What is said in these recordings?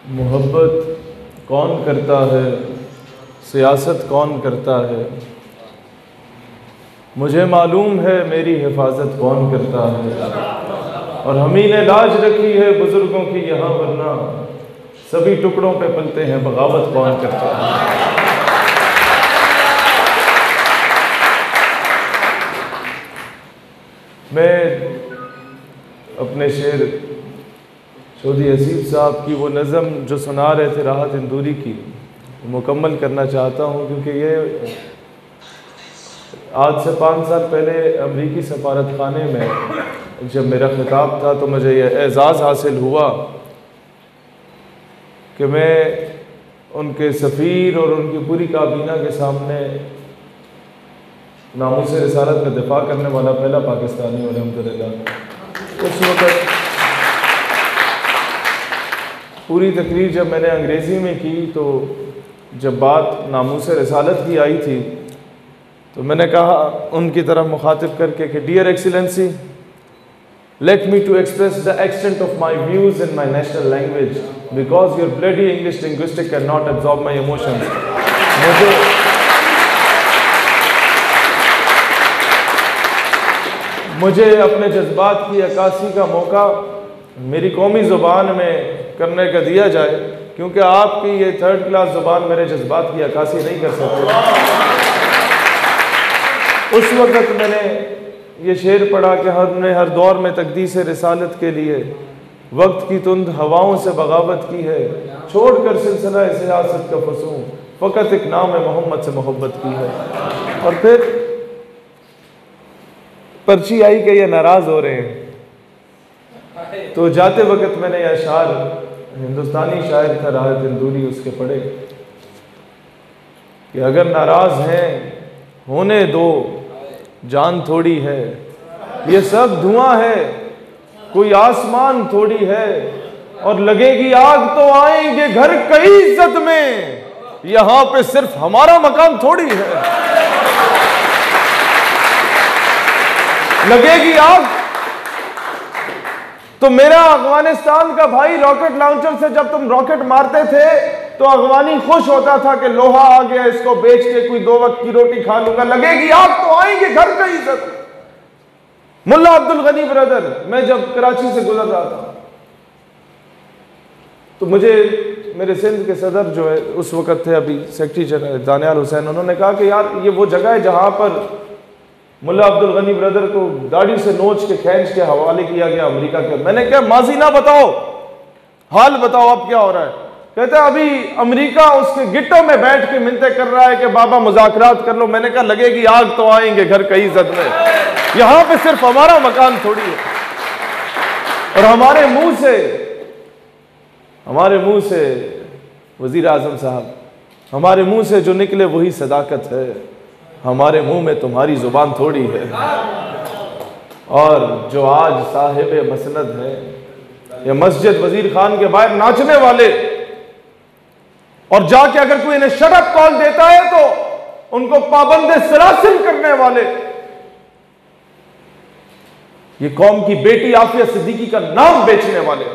मोहब्बत कौन करता है, सियासत कौन करता है, मुझे मालूम है मेरी हिफाजत कौन करता है। और हम ही ने लाज रखी है बुजुर्गों की यहाँ, वरना सभी टुकड़ों पे पलते हैं, बगावत कौन करता है। मैं अपने शेर चौधरी हसीब साहब की वो नज़म जो सुना रहे थे राहत इंदूरी की, मुकम्मल करना चाहता हूँ, क्योंकि ये आज से 5 साल पहले अमरीकी सफारत खाने में जब मेरा खिताब था तो मुझे यह एज़ाज़ हासिल हुआ कि मैं उनके सफ़ीर और उनकी पूरी काबीना के सामने नामूस रिसालत का दिफा करने वाला पहला पाकिस्तानी हूँ अल्हम्दुलिल्लाह। उस वक़्त पूरी तकरीर जब मैंने अंग्रेज़ी में की तो जब बात नामूस रिसालत की आई थी तो मैंने कहा उनकी तरफ मुखातिब करके कि dear excellency, let me to express the extent of my views in my national language because your bloody English linguistic can not absorb my emotions. मुझे अपने जज्बात की अक्कासी का मौका मेरी कौमी ज़ुबान में करने का दिया जाए, क्योंकि आपकी ये 3rd क्लास ज़ुबान मेरे जज्बात की अक्कासी नहीं कर सकते। उस वक़्त मैंने ये शेर पढ़ा कि हमने हर दौर में तक़दीस रिसालत के लिए वक्त की तुंद हवाओं से बगावत की है, छोड़कर सिलसिला सियासत का फसूं फ़कत एक नाम मोहम्मद से मोहब्बत की है। और फिर पर्ची आई कि ये नाराज़ हो रहे हैं, तो जाते वक्त मैंने यह अशार हिंदुस्तानी शायर था राहत इंदूरी, उसके पढ़े कि अगर नाराज़ हैं होने दो, जान थोड़ी है, ये सब धुआं है, कोई आसमान थोड़ी है, और लगेगी आग तो आएंगे घर कई इज्जत में, यहां पे सिर्फ हमारा मकान थोड़ी है। लगेगी आग तो मेरा अफगानिस्तान का भाई रॉकेट लॉन्चर से जब तुम रॉकेट मारते थे तो अफगानी खुश होता था कि लोहा आ गया, इसको बेच के कोई 2 वक्त की रोटी खा लूंगा। लगेगी आग तो आएंगे घर का इज्जत। मुल्ला अब्दुल गनी ब्रदर, मैं जब कराची से गुजर रहा था तो मुझे मेरे सिंध के सदर जो है उस वक्त थे अभी सेक्रेटरी जनरल दानियाल हुसैन, उन्होंने कहा कि यार ये वो जगह है जहां पर मुल्ला अब्दुल गनी ब्रदर को दाढ़ी से नोच के खींच के हवाले किया गया अमेरिका के। मैंने कहा माजी ना बताओ, हाल बताओ अब क्या हो रहा है। कहते अभी अमेरिका उसके गिट्टों में बैठ के मिन्नतें कर रहा है कि बाबा मुज़ाकरात कर लो। मैंने कहा लगेगी आग तो आएंगे घर कई इज्जत में, यहां पे सिर्फ हमारा मकान थोड़ी है। और हमारे मुंह से वजीर आजम साहब, हमारे मुंह से जो निकले वही सदाकत है, हमारे मुंह में तुम्हारी जुबान थोड़ी है। और जो आज साहिब मसनद है, ये मस्जिद वजीर खान के बाहर नाचने वाले, और जाके अगर कोई इन्हें शट अप कॉल देता है तो उनको पाबंदे सरासिल करने वाले, ये कौम की बेटी आफिया सिद्दीकी का नाम बेचने वाले,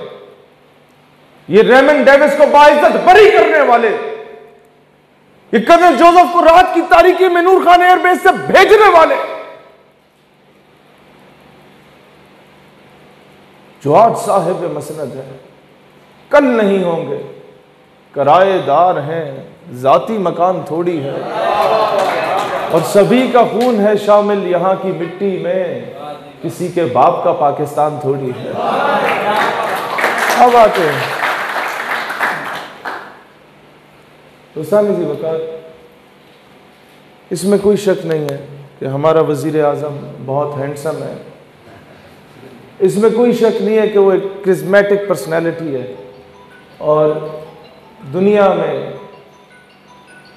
ये रेमन डेविस को बाइज्जत बरी करने वाले, ये कर्नल जोसेफ को रात की तारीकी में नूर खान एयरबेस से भेजने वाले, जो आज साहिब मसनद है कल नहीं होंगे, किराएदार हैं, जाती मकान थोड़ी है, और सभी का खून है शामिल यहाँ की मिट्टी में, किसी के बाप का पाकिस्तान थोड़ी है। अब आते हैं हुसैन जी वकार, इसमें कोई शक नहीं है कि हमारा वजीर आज़म बहुत हैंडसम है, इसमें कोई शक नहीं है कि वो एक क्रिस्मेटिक पर्सनैलिटी है, और दुनिया में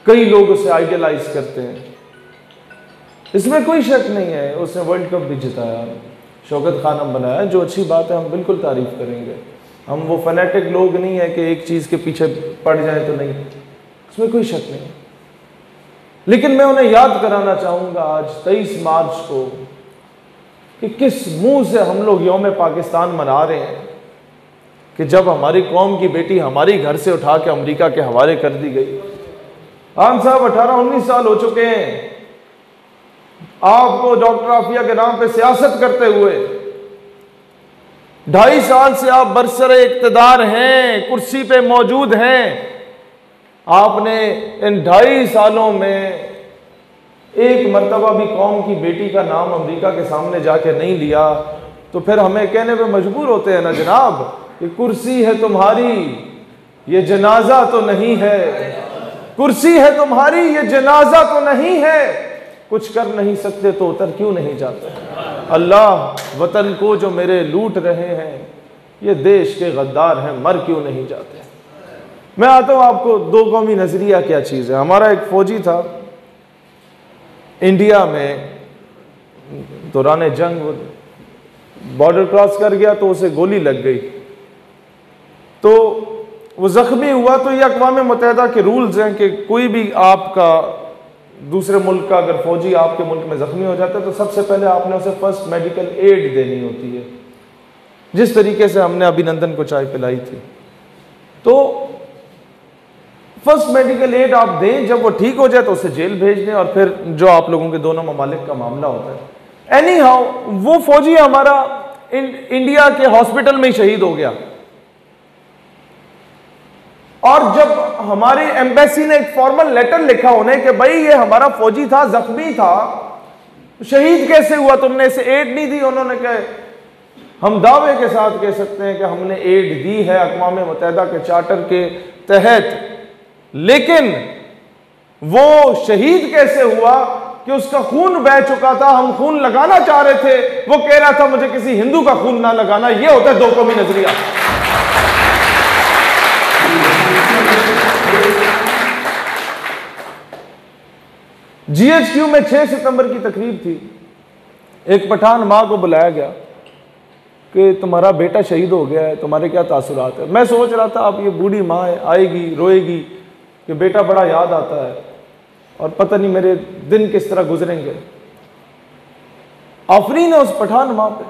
कई लोग उसे आइडियलाइज करते हैं, इसमें कोई शक नहीं है। उसने वर्ल्ड कप भी जिताया, शौकत खानम बनाया, जो अच्छी बात है, हम बिल्कुल तारीफ करेंगे। हम वो फनेटिक लोग नहीं है कि एक चीज़ के पीछे पड़ जाए तो नहीं, इसमें कोई शक नहीं। लेकिन मैं उन्हें याद कराना चाहूँगा आज 23 मार्च को कि किस मुंह से हम लोग यौम पाकिस्तान मना रहे हैं। कि जब हमारी कौम की बेटी हमारी घर से उठा के अमेरिका के हवाले कर दी गई। खान साहब 18-19 साल हो चुके हैं आपको डॉक्टर आफिया के नाम पे सियासत करते हुए। 2.5 साल से आप बरसरे इक्तदार हैं, कुर्सी पे मौजूद हैं। आपने इन 2.5 सालों में एक मर्तबा भी कौम की बेटी का नाम अमेरिका के सामने जाके नहीं लिया, तो फिर हमें कहने पे मजबूर होते हैं ना जनाब कि कुर्सी है तुम्हारी ये जनाजा तो नहीं है, कुर्सी है तुम्हारी ये जनाजा तो नहीं है, कुछ कर नहीं सकते तो उतर क्यों नहीं जाते। अल्लाह वतन को जो मेरे लूट रहे हैं ये देश के गद्दार हैं, मर क्यों नहीं जाते। मैं आता हूँ आपको दो कौमी नजरिया क्या चीज़ है। हमारा एक फौजी था इंडिया में, दौरान जंग बॉर्डर क्रॉस कर गया तो उसे गोली लग गई, तो वो जख्मी हुआ। तो ये अक़वाम मुत्तहिदा के रूल्स हैं कि कोई भी आपका दूसरे मुल्क का अगर फौजी आपके मुल्क में जख्मी हो जाता है तो सबसे पहले आपने उसे फर्स्ट मेडिकल एड देनी होती है, जिस तरीके से हमने अभिनंदन को चाय पिलाई थी। तो फर्स्ट मेडिकल एड आप दें, जब वो ठीक हो जाए तो उसे जेल भेज दें, और फिर जो आप लोगों के दोनों ममालिक का मामला होता है। एनी हाउ वो फौजी हमारा इंडिया के हॉस्पिटल में ही शहीद हो गया, और जब हमारी एम्बेसी ने एक फॉर्मल लेटर लिखा उन्हें कि भाई ये हमारा फौजी था, जख्मी था, शहीद कैसे हुआ, तुमने इसे एड नहीं दी। उन्होंने कहा हम दावे के साथ कह सकते हैं कि हमने एड दी है अक़वाम मुत्तहिदा के चार्टर के तहत, लेकिन वो शहीद कैसे हुआ कि उसका खून बह चुका था, हम खून लगाना चाह रहे थे, वो कह रहा था मुझे किसी हिंदू का खून ना लगाना। ये होता है दो कौमी नजरिया। GHQ में 6 सितंबर की तकरीब थी। एक पठान माँ को बुलाया गया कि तुम्हारा बेटा शहीद हो गया है, तुम्हारे क्या तासुरात है। मैं सोच रहा था अब ये बूढ़ी माँ आएगी रोएगी कि बेटा बड़ा याद आता है और पता नहीं मेरे दिन किस तरह गुजरेंगे। आफरीन है उस पठान माँ पे,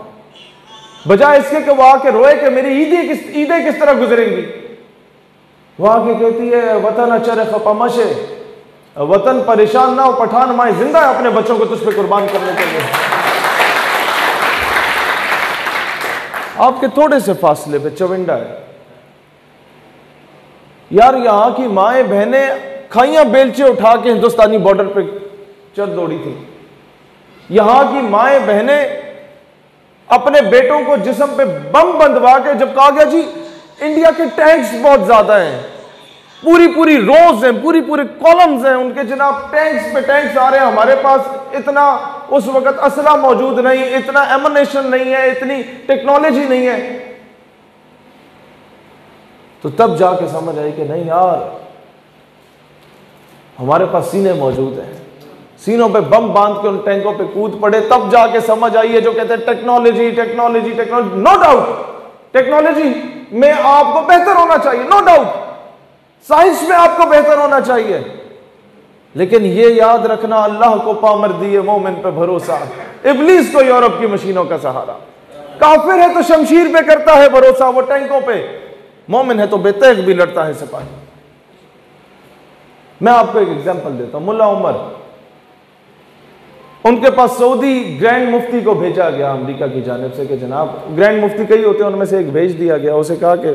बजाय इसके कि वो आके रोए कि मेरी ईदें किस तरह गुजरेंगी, वो आके कहती है वतन अचर खपमशे, वतन परेशान ना हो, पठान माए जिंदा है अपने बच्चों को तुझ पे कुर्बान करने के लिए। आपके थोड़े से फासले पे चविंडा है यार। यहां की माए बहनें खाइयां बेलचे उठा के हिंदुस्तानी बॉर्डर पे चल दौड़ी थी। यहां की माए बहनें अपने बेटों को जिस्म पे बम बंधवा के, जब कहा गया जी इंडिया के टैंक्स बहुत ज्यादा हैं, पूरी रोज हैं, पूरी कॉलम्स हैं उनके, जनाब टैंक्स पे टैंक्स आ रहे हैं, हमारे पास इतना उस वक्त असला मौजूद नहीं, इतना एमुनेशन नहीं है, इतनी टेक्नोलॉजी नहीं है। तो तब जाके समझ आई कि नहीं यार हमारे पास सीने मौजूद हैं, सीनों पे बम बांध के उन टैंकों पे कूद पड़े। तब जाके समझ आई है जो कहते हैं technology technology technology. No doubt technology में आपको बेहतर होना चाहिए, नो डाउट साइंस में आपको बेहतर होना चाहिए, लेकिन ये याद रखना अल्लाह को पामर्दी है, मोमिन पे भरोसा, इब्लीस को यूरोप की मशीनों का सहारा। काफिर है तो शमशीर पे करता है भरोसा, वो टैंकों पे, मोमिन है तो बेतैक भी लड़ता है सिपाही। मैं आपको एक एग्जांपल देता हूं। मुल्ला उमर, उनके पास सऊदी ग्रैंड मुफ्ती को भेजा गया अमेरिका की जानिब से कि जनाब, ग्रैंड मुफ्ती कई होते हैं उनमें से एक भेज दिया गया। उसे कहा कि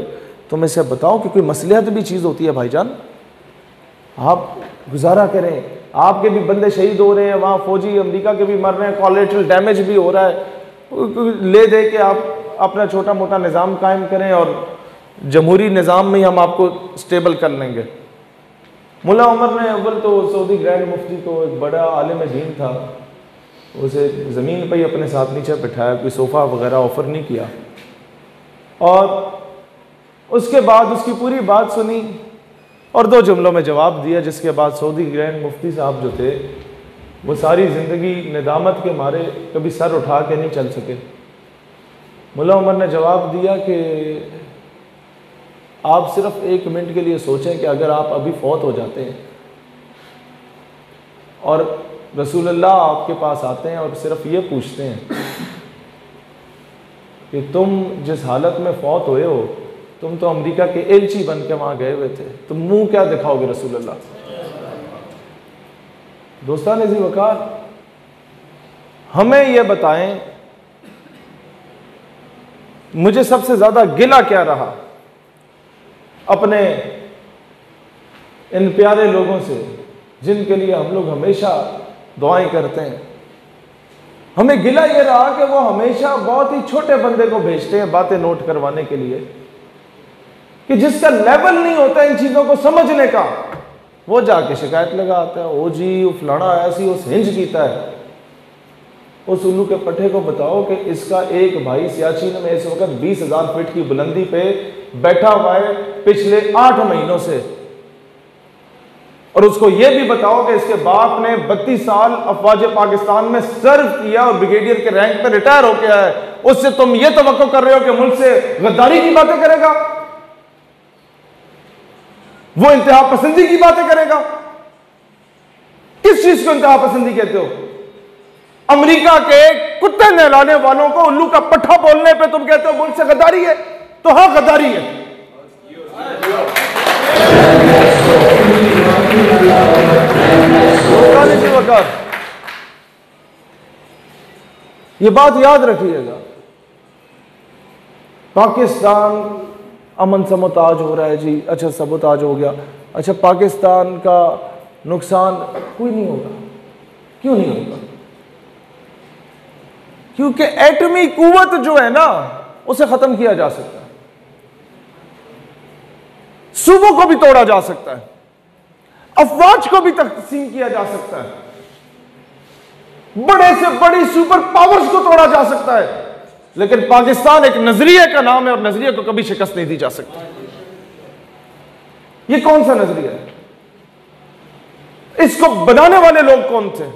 तुम इसे बताओ कि कोई मसलिहत भी चीज़ होती है भाईजान, आप गुजारा करें, आपके भी बंदे शहीद हो रहे हैं, वहाँ फौजी अमेरिका के भी मर रहे हैं, कोलैटरल डैमेज भी हो रहा है, ले दे के आप अपना छोटा मोटा निज़ाम कायम करें और जमहूरी निज़ाम में ही हम आपको स्टेबल कर लेंगे। मुल्ला उमर ने अव्वल तो सऊदी ग्रैंड मुफ्ती को, एक बड़ा आलिम दीन था, उसे ज़मीन पर ही अपने साथ नीचे बिठाया, कोई सोफ़ा वगैरह ऑफ़र नहीं किया, और उसके बाद उसकी पूरी बात सुनी और 2 जुमलों में जवाब दिया, जिसके बाद सऊदी ग्रैंड मुफ्ती साहब जो थे वो सारी ज़िंदगी निदामत के मारे कभी सर उठा के नहीं चल सके। मुल्ला उमर ने जवाब दिया कि आप सिर्फ 1 मिनट के लिए सोचें कि अगर आप अभी फौत हो जाते हैं और रसूलुल्लाह आपके पास आते हैं और सिर्फ ये पूछते हैं कि तुम जिस हालत में फौत हुए हो तुम तो अमेरिका के एलची बन के वहां गए हुए थे, तुम मुंह क्या दिखाओगे रसूलुल्लाह। दोस्तान जी वकार, हमें यह बताएं, मुझे सबसे ज्यादा गिला क्या रहा अपने इन प्यारे लोगों से जिनके लिए हम लोग हमेशा दुआएं करते हैं। हमें गिला ये रहा कि वो हमेशा बहुत ही छोटे बंदे को भेजते हैं बातें नोट करवाने के लिए, कि जिसका लेवल नहीं होता इन चीजों को समझने का, वो जाके शिकायत लगा आता है, ओ जी वो फलाना ऐसी उस हिंज कीता है। उस उल्लू के पट्टे को बताओ कि इसका एक भाई सियाचिन में इस वक्त 20,000 फीट की बुलंदी पे बैठा हुआ है पिछले 8 महीनों से, और उसको यह भी बताओ कि इसके बाप ने 32 साल अफवाज पाकिस्तान में सर्व किया और ब्रिगेडियर के रैंक पे रिटायर हो गया है। उससे तुम ये तवक्को कर रहे हो कि मुल्क से गद्दारी की बातें करेगा, वो इंतहा पसंदी की बातें करेगा। किस चीज को इंतहा पसंदी कहते हो? अमेरिका के कुत्ते नहलाने वालों को उल्लू का पट्टा बोलने पे तुम कहते हो मुल्क से गद्दारी है? तो हाँ गद्दारी है। ये बात याद रखिएगा, पाकिस्तान अमन समोताज हो रहा है जी, अच्छा सबोताज हो गया, अच्छा पाकिस्तान का नुकसान कोई नहीं होगा। क्यों नहीं होगा? क्योंकि एटमी कुव्वत जो है ना उसे खत्म किया जा सकता है, सूबों को भी तोड़ा जा सकता है, अफवाज को भी तकसीम किया जा सकता है, बड़े से बड़ी सुपर पावर्स को तोड़ा जा सकता है, लेकिन पाकिस्तान एक नजरिए का नाम है और नजरिए को कभी शिकस्त नहीं दी जा सकती। ये कौन सा नजरिया है? इसको बनाने वाले लोग कौन थे?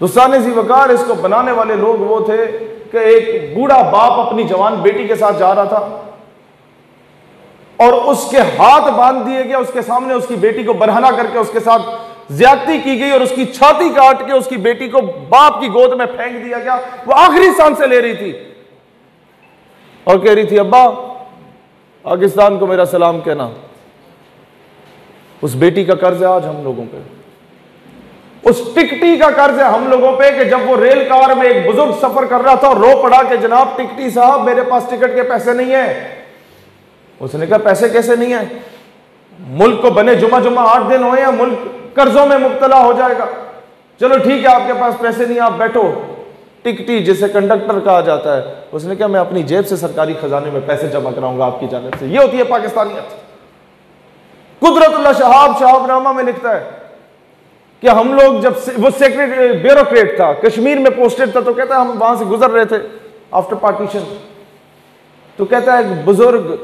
दोस्तान जी वकार, इसको बनाने वाले लोग वो थे कि एक बूढ़ा बाप अपनी जवान बेटी के साथ जा रहा था और उसके हाथ बांध दिए गए, उसके सामने उसकी बेटी को बरहना करके उसके साथ ज्यादती की गई और उसकी छाती काट के उसकी बेटी को बाप की गोद में फेंक दिया गया। वो आखिरी सांसें ले रही थी और कह रही थी, अब्बा पाकिस्तान को मेरा सलाम कहना। उस बेटी का कर्ज है आज हम लोगों पे, उस टिकटी का कर्ज है हम लोगों पे कि जब वो रेल कार में एक बुजुर्ग सफर कर रहा था और रो पड़ा कि जनाब टिकटी साहब मेरे पास टिकट के पैसे नहीं है। उसने कहा पैसे कैसे नहीं है? मुल्क को बने जुमा 8 दिन हुए हैं, मुल्क कर्जों में मुब्तला हो जाएगा। चलो ठीक है, आपके पास पैसे नहीं, आप बैठो। टिकटी जिसे कंडक्टर कहा जाता है, उसने कहा मैं अपनी जेब से सरकारी खजाने में पैसे जमा कराऊंगा आपकी जानिब से। ये होती है पाकिस्तानियत। कुदरतुल्लाह शहाबनामा में लिखता है कि हम लोग जब वो सेक्रेटरी ब्यूरोक्रेट था, कश्मीर में पोस्टेड था, तो कहता है हम वहां से गुजर रहे थे आफ्टर पार्टीशन, तो कहता है बुजुर्ग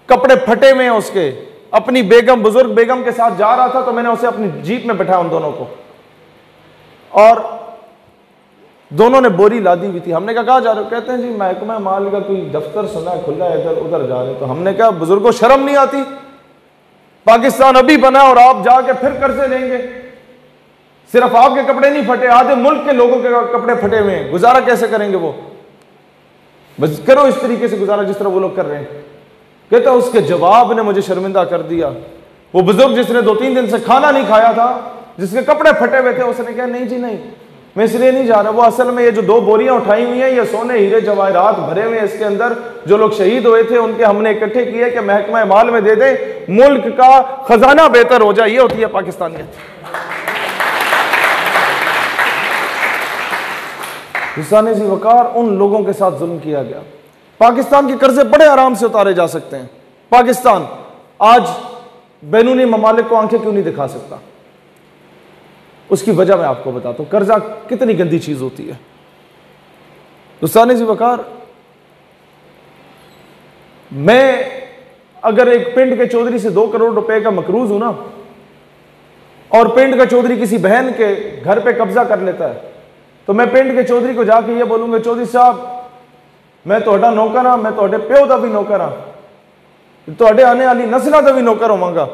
कपड़े फटे हुए हैं उसके, अपनी बेगम बुजुर्ग बेगम के साथ जा रहा था, तो मैंने उसे अपनी जीप में बैठाया उन दोनों को, और दोनों ने बोरी लादी हुई थी। हमने कहा जा रहे हो? कहते हैं जी महकमा माल का कोई दफ्तर सुना खुला है, इधर उधर जा रहे। तो हमने कहा बुजुर्गों शर्म नहीं आती? पाकिस्तान अभी बना और आप जाके फिर कर्जे लेंगे। सिर्फ आपके कपड़े नहीं फटे, आधे मुल्क के लोगों के कपड़े फटे हुए हैं, गुजारा कैसे करेंगे वो? बस करो इस तरीके से गुजारा जिस तरह वो लोग कर रहे हैं। कहता उसके जवाब ने मुझे शर्मिंदा कर दिया। वो बुजुर्ग जिसने 2-3 दिन से खाना नहीं खाया था, जिसके कपड़े फटे हुए थे, उसने कहा नहीं जी नहीं, मैं इसलिए नहीं जा रहा। वो असल में ये जो 2 बोरियां उठाई हुई हैं, ये सोने हीरे जवाहरात भरे हुए हैं, इसके अंदर जो लोग शहीद हुए थे उनके हमने इकट्ठे किए कि महकमा माल में दे दें, मुल्क का खजाना बेहतर हो जाए। ये होती है पाकिस्तानियत। हिसाने जी वकार, उन लोगों के साथ जुल्म किया गया। पाकिस्तान के कर्जे बड़े आराम से उतारे जा सकते हैं। पाकिस्तान आज बैरूनी ममालिक को आंखें क्यों नहीं दिखा सकता? उसकी वजह मैं आपको बताता हूं। कर्जा कितनी गंदी चीज होती है। हिसाने जी वकार, मैं अगर एक पिंड के चौधरी से 2 करोड़ रुपए का मकरूज हूं ना, और पिंड का चौधरी किसी बहन के घर पे कब्जा कर लेता है, तो मैं पिंड के चौधरी को जाके ये बोलूंगा, चौधरी साहब मैं तोड़ा नौकर हाँ, मैं तोड़े प्यो का भी नौकर हाँ, तोड़े आने वाली नस्लों का भी नौकर होवांगा।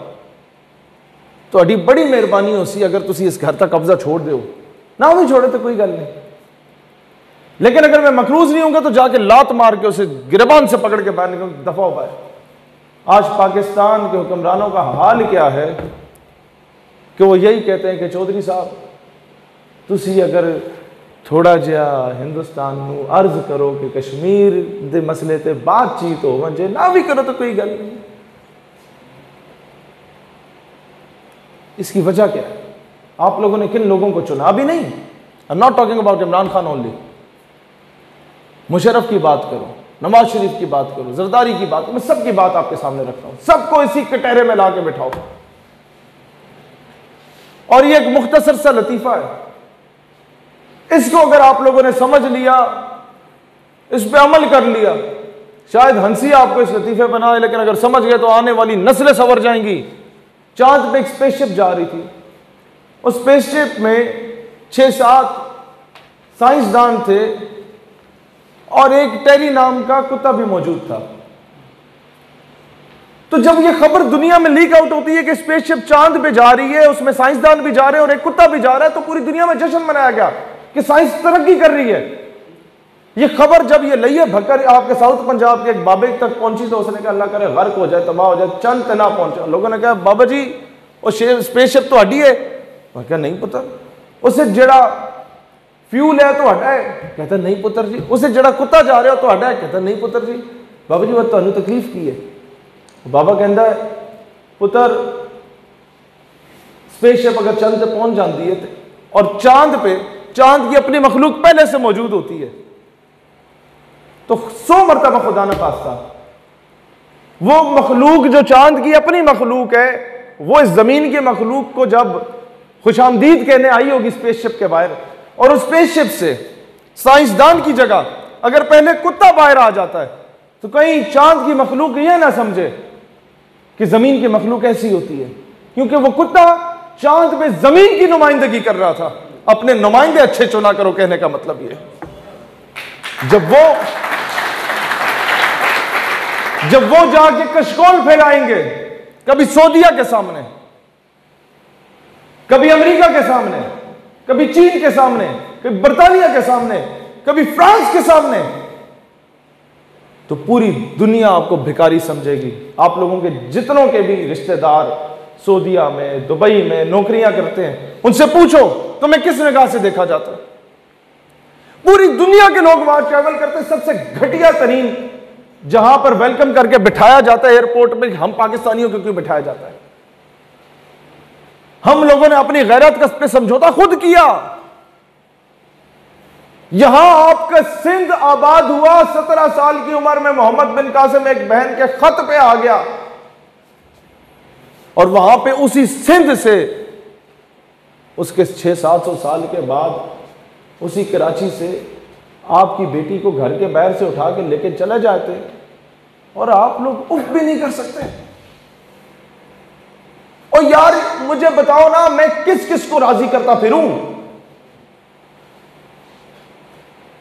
तोड़ी बड़ी मेहरबानी होसी अगर तुसी इस घर का कब्जा छोड़ दो ना, भी छोड़े तो कोई गल नहीं। लेकिन अगर मैं मकरूज नहीं होऊंगा तो जाके लात मार के उसे गिरबान से पकड़ के बाहर निकल, दफा हो पाए। आज पाकिस्तान के हुक्मरानों का हाल क्या है कि वो यही कहते हैं कि चौधरी साहब तुसी अगर थोड़ा जिहा हिंदुस्तान नू अर्ज करो कि कश्मीर दे मसले ते बातचीत हो, जे ना भी करो तो कोई गल नहीं। इसकी वजह क्या है? आप लोगों ने किन लोगों को चुना? अभी नहीं, I am not talking about Imran Khan only. Musharraf की बात करो, नवाज शरीफ की बात करो, जरदारी की बात, मैं सबकी बात आपके सामने रखता हूं, सबको इसी कटहरे में ला के बिठाओ। और ये एक मुख्तसर सा लतीफा है, इसको अगर आप लोगों ने समझ लिया, इस पे अमल कर लिया, शायद हंसी आपको इस लतीफे पर ना आए, लेकिन अगर समझ गए तो आने वाली नस्लें संवर जाएंगी। चांद पे एक स्पेसशिप जा रही थी, उस स्पेसशिप में 6-7 साइंसदान थे और एक टेरी नाम का कुत्ता भी मौजूद था। तो जब यह खबर दुनिया में लीक आउट होती है कि स्पेसशिप चांद पे जा रही है, उसमें साइंसदान भी जा रहे हैं और एक कुत्ता भी जा रहा है, तो पूरी दुनिया में जश्न मनाया गया कि साइंस तरक्की कर रही है। यह खबर जब ये लइया भकर आपके साउथ पंजाब के एक बाबे तक पहुंची तो उसने कहा अल्लाह करे गर्क हो जाए, तबाह हो जाए, चंद तना पहुंचा। लोगों ने कहा बाबा जी वो स्पेसशिप तो हड्डी है। क्या नहीं पुत्र, उसे जड़ा फ्यूल है तो हटा है। कहता नहीं पुत्र जी। उसे जड़ा कुत्ता जा रहा हो तो हटा है। कहता नहीं पुत्र जी, बाबा जी वो तुहानू तकलीफ की है। बाबा कहता है पुत्र स्पेसशिप अगर चंद पे पहुंच जाती है और चांद की अपनी मखलूक पहले से मौजूद होती है तो 100 मरतबा खुदा न खास्ता वो मखलूक जो चांद की अपनी मखलूक है, वो इस जमीन की मखलूक को जब खुशामदीद कहने आई होगी स्पेसशिप के बाहर, और उस स्पेसशिप से साइंसदान की जगह अगर पहले कुत्ता बाहर आ जाता है तो कहीं चांद की मखलूक यह ना समझे कि जमीन की मखलूक ऐसी होती है, क्योंकि वो कुत्ता चांद पे जमीन की नुमाइंदगी कर रहा था। अपने नुमाइंदे अच्छे चुना करो, कहने का मतलब यह जब वो जाके कशकोल फैलाएंगे, कभी सऊदीया के सामने, कभी अमेरिका के सामने, कभी चीन के सामने, कभी बर्तानिया के सामने, कभी फ्रांस के सामने, तो पूरी दुनिया आपको भिखारी समझेगी। आप लोगों के जितनों के भी रिश्तेदार सऊदीया में, दुबई में नौकरियां करते हैं, उनसे पूछो तुम्हें किस निगाह से देखा जाता है। पूरी दुनिया के लोग वहां ट्रैवल करते हैं। सबसे घटिया तरीन जहां पर वेलकम करके बिठाया जाता है एयरपोर्ट में, हम पाकिस्तानियों को क्यों बिठाया जाता है? हम लोगों ने अपनी गैरत पे समझौता खुद किया। यहां आपका सिंध आबाद हुआ, 17 साल की उम्र में मोहम्मद बिन कासिम एक बहन के खत पे आ गया और वहां पे उसी सिंध से उसके 600-700 साल के बाद उसी कराची से आपकी बेटी को घर के बाहर से उठा के लेके चले जाते और आप लोग उफ भी नहीं कर सकते। और यार मुझे बताओ ना, मैं किस किस को राजी करता फिरूं?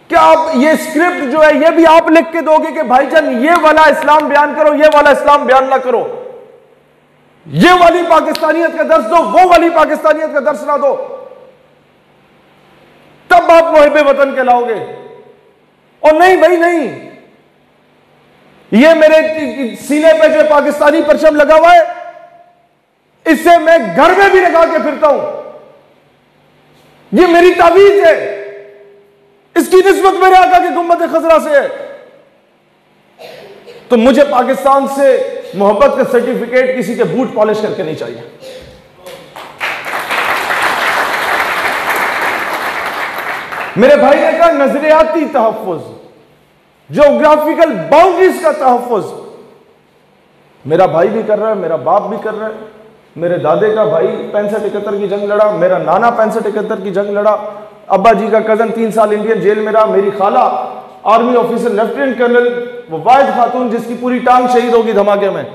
क्या आप ये स्क्रिप्ट जो है ये भी आप लिख के दोगे कि भाईजान ये वाला इस्लाम बयान करो, ये वाला इस्लाम बयान ना करो, ये वाली पाकिस्तानियत का दर्स दो, वो वाली पाकिस्तानियत का दर्स ना दो, तब आप मुहिब्बे वतन कहलाओगे? और नहीं भाई नहीं, ये मेरे सीने पे जो पाकिस्तानी परचम लगा हुआ है इससे मैं घर में भी लगा के फिरता हूं, ये मेरी तावीज है, इसकी निस्बत मेरे आका की गुंबद खजरा से है। तो मुझे पाकिस्तान से मोहब्बत का सर्टिफिकेट किसी के बूट पॉलिश करके नहीं चाहिए। मेरे भाई ने कहा नजरियाती तहफ्फुज, ज्योग्राफिकल बाउंड्रीज का तहफ्फुज मेरा भाई भी कर रहा है, मेरा बाप भी कर रहा है, मेरे दादे का भाई 65-71 की जंग लड़ा, मेरा नाना 65-71 की जंग लड़ा, अब्बा जी का कजन 3 साल इंडियन जेल में रहा, मेरी खाला आर्मी ऑफिसर लेफ्टिनेंट कर्नल वो वाहिद खातून जिसकी पूरी टांग शहीद होगी धमाके में।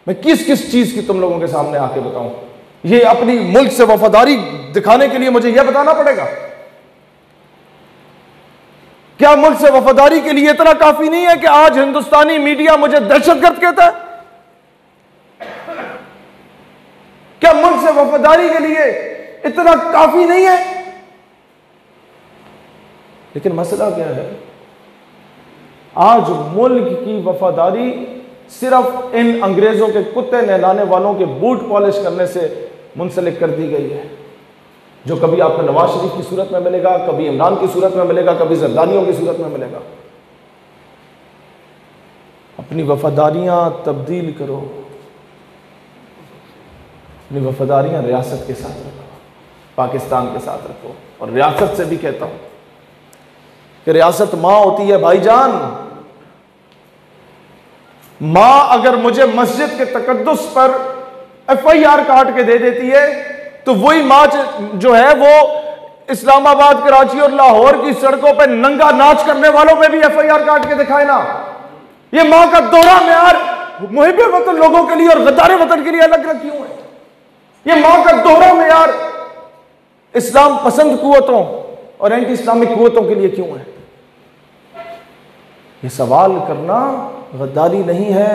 मैं किस किस चीज की तुम लोगों के सामने आके बताऊं? ये अपनी मुल्क से वफादारी दिखाने के लिए मुझे यह बताना पड़ेगा? क्या मुल्क से वफादारी के लिए इतना काफी नहीं है कि आज हिंदुस्तानी मीडिया मुझे दहशतगर्द कहता है? क्या मुल्क से वफादारी के लिए इतना काफी नहीं है लेकिन मसला क्या है, आज मुल्क की वफादारी सिर्फ इन अंग्रेजों के कुत्ते नहलाने वालों के बूट पॉलिश करने से मुंसलिक कर दी गई है, जो कभी आपको नवाज शरीफ की सूरत में मिलेगा, कभी इमरान की सूरत में मिलेगा, कभी जरदानियों की सूरत में मिलेगा। अपनी वफादारियां तब्दील करो, अपनी वफादारियां रियासत के साथ रखो, पाकिस्तान के साथ रखो। और रियासत से भी कहता हूं कि रियासत मां होती है भाईजान। मां अगर मुझे मस्जिद के तकद्दुस पर FIR काट के दे देती है, तो वही मां जो है वो इस्लामाबाद, कराची और लाहौर की सड़कों पर नंगा नाच करने वालों पे भी FIR काट के दिखाए ना। ये मां का दोहरा मेयार मुहिब्बे वतन लोगों के लिए और गद्दारे वतन के लिए अलग अलग क्यों है? ये मां का दोहरा मेयार इस्लाम पसंद कुव्वतों और एंटी इस्लामिक कुव्वतों के लिए क्यों है? ये सवाल करना गद्दारी नहीं है।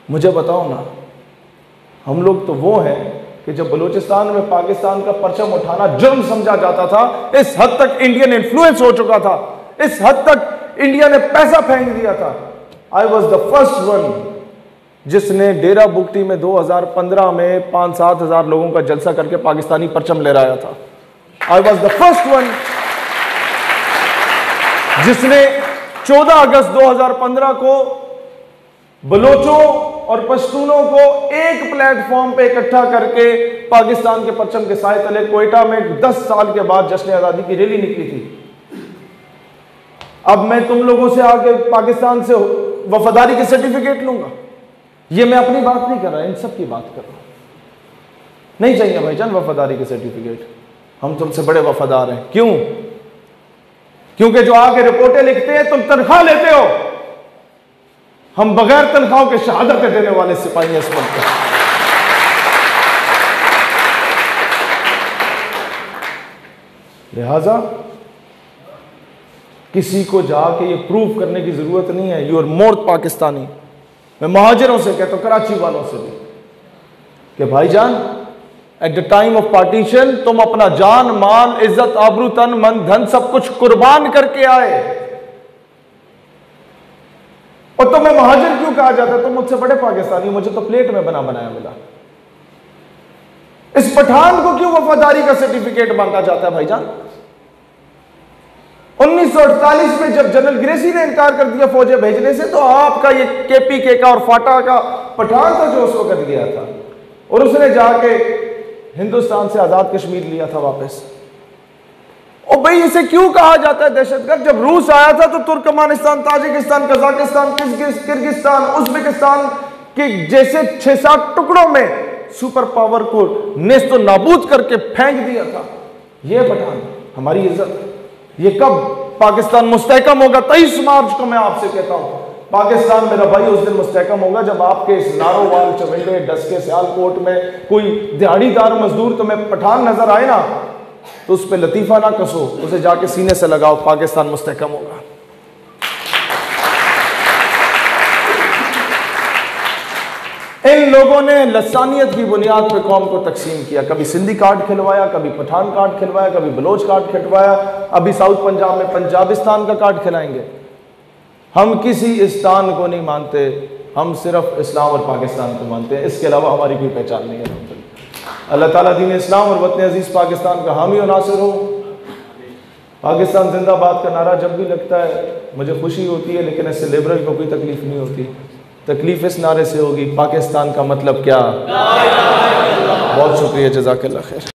मुझे बताओ ना, हम लोग तो वो हैं कि जब बलूचिस्तान में पाकिस्तान का परचम उठाना जुर्म समझा जाता था, इस हद तक इंडियन इन्फ्लुएंस हो चुका था, इस हद तक इंडिया ने पैसा फेंक दिया था। I was the first one जिसने डेरा बुगटी में 2015 में 5-7 हज़ार लोगों का जलसा करके पाकिस्तानी परचम लहराया था। I was the first one जिसने 14 अगस्त 2015 को बलोचों और पश्तूनों को एक प्लेटफॉर्म पे इकट्ठा करके पाकिस्तान के परचम के साए तले कोयटा में 10 साल के बाद जश्न आज़ादी की रैली निकली थी। अब मैं तुम लोगों से आके पाकिस्तान से वफादारी के सर्टिफिकेट लूंगा? ये मैं अपनी बात नहीं कर रहा, इन सब की बात कर रहा हूं। नहीं चाहिए भाईजान वफादारी के सर्टिफिकेट, हम तुमसे बड़े वफादार हैं। क्यों? क्योंकि जो आके रिपोर्टें लिखते हैं तुम तनख्वाह लेते हो, हम बगैर तनख्वाहों के शहादतें देने वाले सिपाही हैं इस मुल्क में। लिहाजा किसी को जाके ये प्रूव करने की जरूरत नहीं है यू आर मोर पाकिस्तानी। मैं महाजिरों से कहता हूं, कराची वालों से भी, कि भाईजान at the time of partition तुम अपना जान, माल, इज्जत, आबरू, तन, मन, धन सब कुछ कुर्बान करके आए, और तुम्हें महाजिर क्यों कहा जाता है? तुम मुझसे बड़े पाकिस्तानी, मुझे तो प्लेट में बना बनाया मिला। इस पठान को क्यों वफादारी का सर्टिफिकेट मांगा जाता है भाईजान? 1948 में जब जनरल ग्रेसी ने इनकार कर दिया फौजें भेजने से, तो आपका ये KPK का और फाटा का पठान था जो उस वक्त गया था, और उसने जाके हिंदुस्तान से आजाद कश्मीर लिया था वापस। और भाई इसे क्यों कहा जाता है दहशतगर्द? जब रूस आया था तो Turkmenistan, Tajikistan, Kazakhstan, Kyrgyzstan, Uzbekistan के जैसे 6-7 टुकड़ों में सुपर पावर को नेस्तो नाबूद करके फेंक दिया था। यह पठान हमारी इज्जत। ये कब पाकिस्तान मुस्तहकम होगा? 23 मार्च को मैं आपसे कहता हूं, पाकिस्तान मेरा भाई उस दिन मुस्तहकम होगा जब आपके इस नारोवाल, चवेंडे, डस्के, सियालकोट में कोई दिहाड़ीदार मजदूर तुम्हें पठान नजर आए ना, तो उस पर लतीफा ना कसो, उसे जाके सीने से लगाओ, पाकिस्तान मुस्तहकम होगा। इन लोगों ने लसानियत की बुनियाद पर कौम को तकसीम किया। कभी सिंधी कार्ड खिलवाया, कभी पठान कार्ड खिलवाया, कभी बलोच कार्ड खिलवाया, अभी साउथ पंजाब में पंजाबिस्तान का कार्ड खिलाएंगे। हम किसी इस्तान को नहीं मानते, हम सिर्फ इस्लाम और पाकिस्तान को मानते हैं, इसके अलावा हमारी कोई पहचान नहीं है। अल्लाह ताला दीन इस्लाम और वतन अजीज पाकिस्तान का हामी और नासिर हो। पाकिस्तान जिंदाबाद का नारा जब भी लगता है मुझे खुशी होती है, लेकिन इससे लिबरल को कोई तकलीफ नहीं होती। तकलीफ इस नारे से होगी, पाकिस्तान का मतलब क्या। बहुत शुक्रिया, जज़ाकल्लाह खैर।